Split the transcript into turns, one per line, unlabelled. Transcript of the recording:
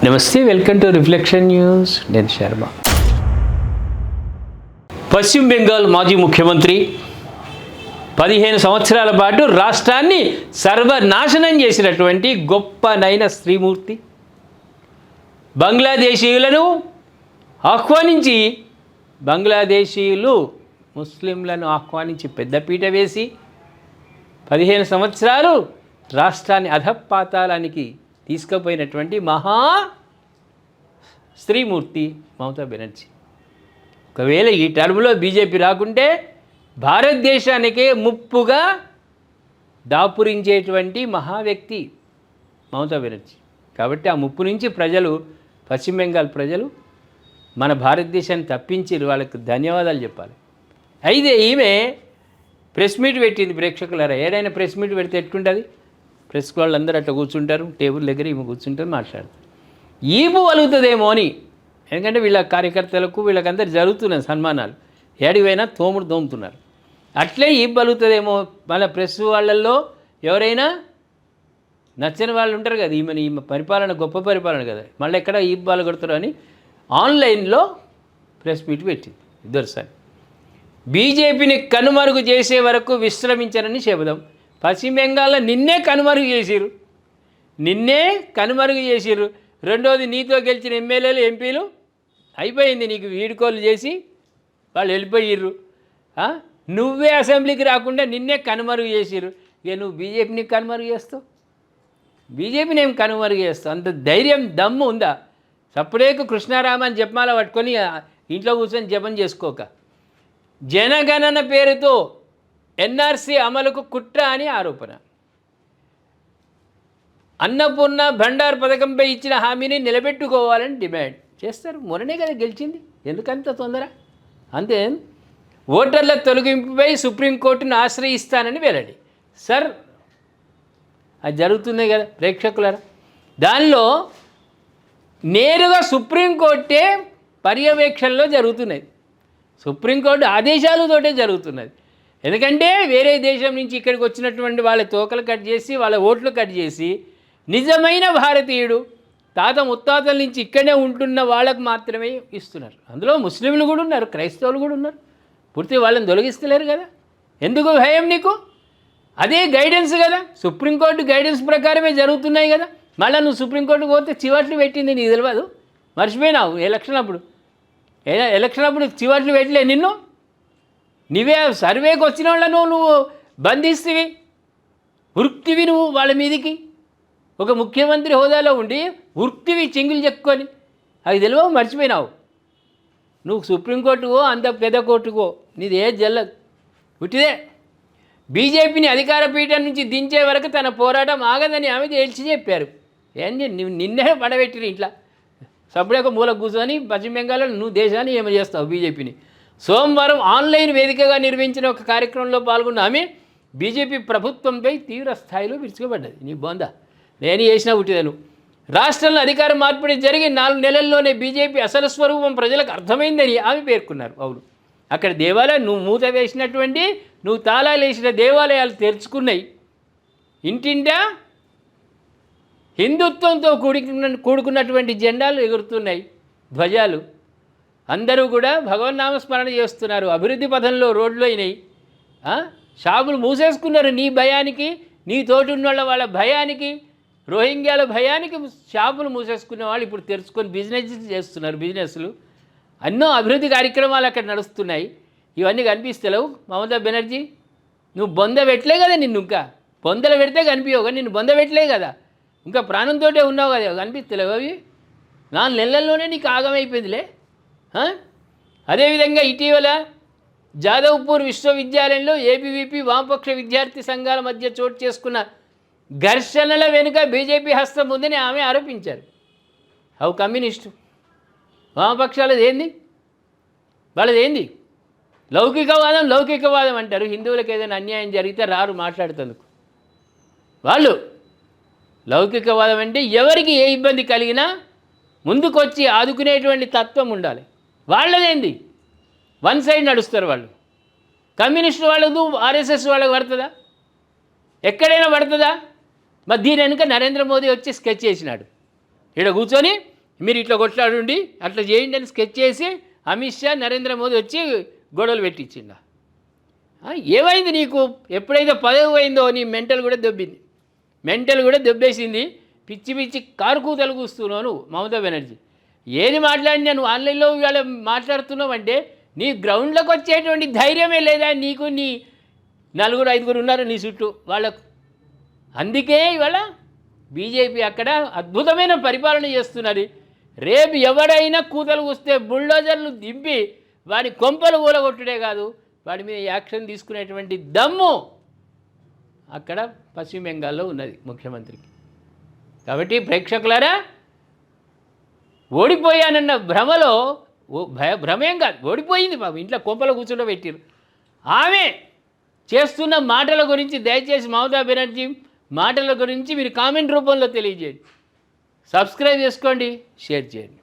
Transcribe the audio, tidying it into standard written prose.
నమస్తే, welcome to reflection news. నేను శర్మ. పశ్చిమ బెంగాల్ మాజీ ముఖ్యమంత్రి 15 సంవత్సరాల పాటు రాష్ట్రాన్ని సర్వనాశనం చేసినటువంటి గొప్పనైన శ్రీమూర్తి బంగ్లాదేశీయులను ఆహ్వానించి, బంగ్లాదేశీయులు ముస్లింలను ఆహ్వానించి పెద్దపీట వేసి 15 సంవత్సరాలు రాష్ట్రాన్ని అధపాతాళానికి తీసుకుపోయినటువంటి మహా స్త్రీమూర్తి మమతా బెనర్జీ. ఒకవేళ ఈ టర్మ్లో బీజేపీ రాకుంటే భారతదేశానికే ముప్పుగా దాపురించేటువంటి మహా వ్యక్తి మమతా బెనర్జీ. కాబట్టి ఆ ముప్పు నుంచి ప్రజలు, పశ్చిమ బెంగాల్ ప్రజలు మన భారతదేశాన్ని తప్పించి వాళ్ళకి ధన్యవాదాలు చెప్పాలి. అయితే ఈమె ప్రెస్ మీట్ పెట్టింది. ప్రేక్షకులారా, ఏదైనా ప్రెస్ మీట్ పెడితే ఎట్లుంటుంది? ప్రెస్ వాళ్ళు అందరూ అట్లా కూర్చుంటారు, టేబుల్ దగ్గర ఈమె కూర్చుంటారు, మాట్లాడతారు. ఈపు వలుగుతుందేమో అని. ఎందుకంటే వీళ్ళ కార్యకర్తలకు వీళ్ళకందరూ జరుగుతున్నాయి సన్మానాలు, ఏడివైనా తోముతున్నారు. అట్లే ఈపు వలుగుతుందేమో. మళ్ళీ ప్రెస్ వాళ్ళల్లో ఎవరైనా నచ్చని వాళ్ళు ఉంటారు కదా, ఈమె పరిపాలన గొప్ప పరిపాలన కదా, మళ్ళీ ఎక్కడ ఈపు బాలు కొడతారు అని ఆన్లైన్లో ప్రెస్ మీట్ పెట్టింది. ఇద్దరుసారి బీజేపీని కనుమరుగు చేసే వరకు విశ్రమించరని చెబుదాం. పశ్చిమ బెంగాల్లో నిన్నే కనుమరుగు చేసిర్రు. రెండోది, నీతో గెలిచిన ఎమ్మెల్యేలు, ఎంపీలు అయిపోయింది, నీకు వీడుకోలు చేసి వాళ్ళు వెళ్ళిపోయిర్రు. నువ్వే అసెంబ్లీకి రాకుండా నిన్నే కనుమరుగు చేసిర్రు. ఇక నువ్వు బీజేపీని కనుమరుగు చేస్తావు, బీజేపీని ఏం కనుమరుగు చేస్తావు? అంత ధైర్యం, దమ్ము ఉందా? సప్పుడేకు కృష్ణారామని జపమాల పట్టుకొని ఇంట్లో కూర్చొని జపం చేసుకోక. జనగణన పేరుతో ఎన్ఆర్సీ అమలుకు కుట్ర అని ఆరోపణ. అన్నపూర్ణ భండార్ పథకంపై ఇచ్చిన హామీని నిలబెట్టుకోవాలని డిమాండ్ చేస్తారు. మొన్ననే కదా గెలిచింది, ఎందుకంత తొందర? అంతే. ఓటర్ల తొలగింపుపై సుప్రీంకోర్టును ఆశ్రయిస్తానని వెల్లడి. సార్, అది జరుగుతుంది కదా ప్రేక్షకులారా. దానిలో నేరుగా సుప్రీంకోర్టే పర్యవేక్షణలో జరుగుతున్నది, సుప్రీంకోర్టు ఆదేశాలతోటే జరుగుతున్నది. ఎందుకంటే వేరే దేశం నుంచి ఇక్కడికి వచ్చినటువంటి వాళ్ళ తోకలు కట్ చేసి, వాళ్ళ ఓట్లు కట్ చేసి, నిజమైన భారతీయుడు తాత ముత్తాతల నుంచి ఇక్కడే ఉంటున్న వాళ్ళకు మాత్రమే ఇస్తున్నారు. అందులో ముస్లింలు కూడా ఉన్నారు, క్రైస్తవులు కూడా ఉన్నారు. పూర్తి వాళ్ళని తొలగిస్తలేరు కదా. ఎందుకు భయం నీకు? అదే గైడెన్స్ కదా, సుప్రీంకోర్టు గైడెన్స్ ప్రకారమే జరుగుతున్నాయి కదా. మళ్ళీ నువ్వు సుప్రీంకోర్టుకు పోతే చివాట్లు పెట్టింది నీకు తెలియదు, మర్చిపోయినావు. ఎలక్షన్ అప్పుడు చివాట్లు పెట్టలే నిన్ను. నువ్వే సర్వేకి వచ్చిన వాళ్ళను నువ్వు బంధిస్తేవి, ఉరుక్తివి నువ్వు వాళ్ళ మీదికి. ఒక ముఖ్యమంత్రి హోదాలో ఉండి ఉరుక్తివి చెంగులు చెక్కుని, అవి తెలియవు, మర్చిపోయినావు. నువ్వు సుప్రీంకోర్టుకో అంత పెద్ద కోర్టుకో నీది ఏ జల్లదు, ఉట్టిదే. బీజేపీని అధికార పీఠం నుంచి దించే వరకు తన పోరాటం ఆగదని ఆమె తేల్చి చెప్పారు. ఏంటి నిన్నే పడబెట్టిరు ఇంట్లో సప్పుడే ఒక మూల కూర్చొని. పశ్చిమ బెంగాల్లో నువ్వు దేశాన్ని ఏమో చేస్తావు బీజేపీని. సోమవారం ఆన్లైన్ వేదికగా నిర్వహించిన ఒక కార్యక్రమంలో పాల్గొన్న ఆమె బీజేపీ ప్రభుత్వంపై తీవ్ర స్థాయిలో విరుచుకోబడ్డది. నీ బొందా, నేను చేసినా ఉట్టిదను. రాష్ట్రంలో అధికార మార్పిడి జరిగి 4 నెలల్లోనే బీజేపీ అసలు స్వరూపం ప్రజలకు అర్థమైందని ఆమె పేర్కొన్నారు. అవును, అక్కడ దేవాలయాలు నువ్వు మూత వేసినటువంటి, నువ్వు తాళాలు వేసిన దేవాలయాలు తెరుచుకున్నాయి. ఇంటింటా హిందుత్వంతో కూడుకున్నటువంటి జెండాలు ఎగురుతున్నాయి, ధ్వజాలు. అందరూ కూడా భగవన్నామస్మరణ చేస్తున్నారు. అభివృద్ధి పథంలో రోడ్లు అయినాయి. షాపులు మూసేసుకున్నారు నీ భయానికి, నీ తోటి ఉన్న వాళ్ళ భయానికి, రోహింగ్యాల భయానికి షాపులు మూసేసుకునే వాళ్ళు ఇప్పుడు తెరుచుకొని బిజినెస్ చేస్తున్నారు. బిజినెస్లు ఎన్నో అభివృద్ధి కార్యక్రమాలు అక్కడ నడుస్తున్నాయి. ఇవన్నీ కనిపిస్తలేవు మమతా బెనర్జీ. నువ్వు బొంద పెట్టలే కదా, నిన్ను ఇంకా బొందలు పెడితే కనిపించవు కానీ నిన్ను బొంద పెట్టలే కదా, ఇంకా ప్రాణంతో ఉన్నావు కదా, కనిపిస్తలేవు అవి. 4 నెలల్లోనే నీకు ఆగమైపోయిందిలే. అదేవిధంగా ఇటీవల జాదవ్పూర్ విశ్వవిద్యాలయంలో ఏబీవీపీ వామపక్ష విద్యార్థి సంఘాల మధ్య చోటు చేసుకున్న ఘర్షణల వెనుక బీజేపీ హస్తం ఉందని ఆమె ఆరోపించారు. అవు కమ్యూనిస్టు వామపక్షాలది ఏంది, వాళ్ళది ఏంది? లౌకికవాదం అంటారు. హిందువులకు ఏదైనా అన్యాయం జరిగితే రారు మాట్లాడుతందుకు. వాళ్ళు లౌకికవాదం అంటే ఎవరికి ఏ ఇబ్బంది కలిగినా ముందుకొచ్చి ఆదుకునేటువంటి తత్వం ఉండాలి. వాళ్ళదేంది? వన్ సైడ్ నడుస్తారు వాళ్ళు. కమ్యూనిస్టు వాళ్ళకు ఆర్ఎస్ఎస్ వాళ్ళకు పడుతుందా? ఎక్కడైనా పడుతుందా? మరి దీని వెనుక నరేంద్ర మోదీ వచ్చి స్కెచ్ చేసినాడు. ఇక్కడ కూర్చొని మీరు ఇట్లా కొట్లాడుండి అట్లా చేయండి అని స్కెచ్ చేసి అమిత్ షా నరేంద్ర మోదీ వచ్చి గొడవలు పెట్టించిండ. ఏమైంది నీకు? ఎప్పుడైతే పదవి అయిందో నీ మెంటల్ కూడా దొబ్బింది, మెంటల్ కూడా దొబ్బేసింది. పిచ్చి పిచ్చి కారుకూతలు కూస్తున్నావు నువ్వు మమతా బెనర్జీ. ఏది మాట్లాడినా నువ్వు ఆన్లైన్లో ఇవాళ మాట్లాడుతున్నావు అంటే నీ గ్రౌండ్లోకి వచ్చేటువంటి ధైర్యమే లేదా నీకు? నీ 4-5 ఉన్నారు నీ చుట్టూ వాళ్ళకు. అందుకే ఇవాళ బీజేపీ అక్కడ అద్భుతమైన పరిపాలన చేస్తున్నది. రేపు ఎవడైనా కూతలు కూస్తే బుల్డోజర్లు దింపి వాడి కొంపలు ఊలగొట్టుడే కాదు, వాడి మీద యాక్షన్ తీసుకునేటువంటి దమ్ము అక్కడ పశ్చిమ బెంగాల్లో ఉన్నది ముఖ్యమంత్రికి. కాబట్టి ప్రేక్షకులారా, ఓడిపోయానన్న భ్రమలో భ్రమేం కాదు, ఓడిపోయింది బాబు. ఇంట్లో కొంపలో కూర్చుంటూ పెట్టారు. ఆమె చేస్తున్న మాటల గురించి దయచేసి మమతా బెనర్జీ మాటల గురించి మీరు కామెంట్ రూపంలో తెలియజేయండి. సబ్స్క్రైబ్ చేసుకోండి, షేర్ చేయండి.